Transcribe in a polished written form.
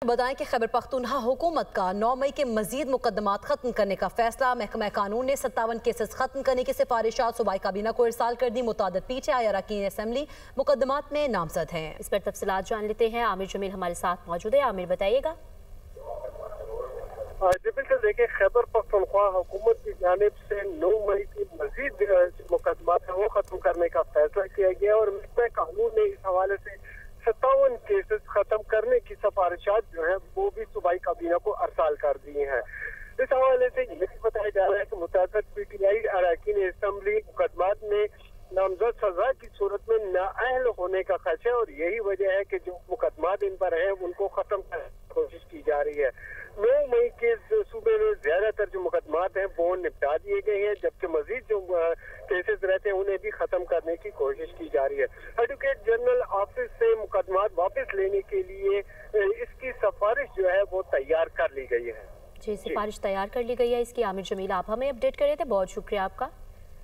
बताएं कि खैबर पख्तूनख्वा हुकूमत का 9 मई के मजीद मुकदमात खत्म करने का फैसला। महकमा कानून ने 57 केसेस खत्म करने की सिफारिशात सूबाई काबीना को इरसाल कर दी। मुतादिद पीटीआई अरकान असम्बली मुकदमात में नामजद हैं। इस पर तफसीलात जान लेते हैं। आमिर जमील हमारे साथ मौजूद है। आमिर बताइएगा। जी बिल्कुल, देखिए खैबर पख्तूनख्वा हुकूमत की जानिब से 9 मई की मजीद मुकदमात है वो खत्म करने का फैसला किया गया और महकमा कानून ने इस हवाले से 57 केसेस खत्म करने की सिफारिशात जो है वो भी सूबाई काबीना को अरसाल कर दी हैं। इस हवाले से ये भी बताया जा रहा है कि मुताबिक पीटीआई अरकान असम्बली मुकदमात में नामजद सजा की सूरत में नाअहल होने का खदशा है और यही वजह है कि जो मुकदमात इन पर है उनको खत्म करने की कोशिश की जा रही है। 9 मई के सूबे में ज्यादातर जो मुकदमात हैं वो निपटा दिए गए हैं, जबकि मजीद जो केसेस रहते हैं उन्हें भी खत्म करने की कोशिश की जा रही है। एडवोकेट जनरल ऑफिस से मुकदमात वापस लेने के लिए इसकी सिफारिश जो है वो तैयार कर ली गई है। जी, सिफारिश तैयार कर ली गई है इसकी। आमिर जमील आप हमें अपडेट कर रहे थे, बहुत शुक्रिया आपका।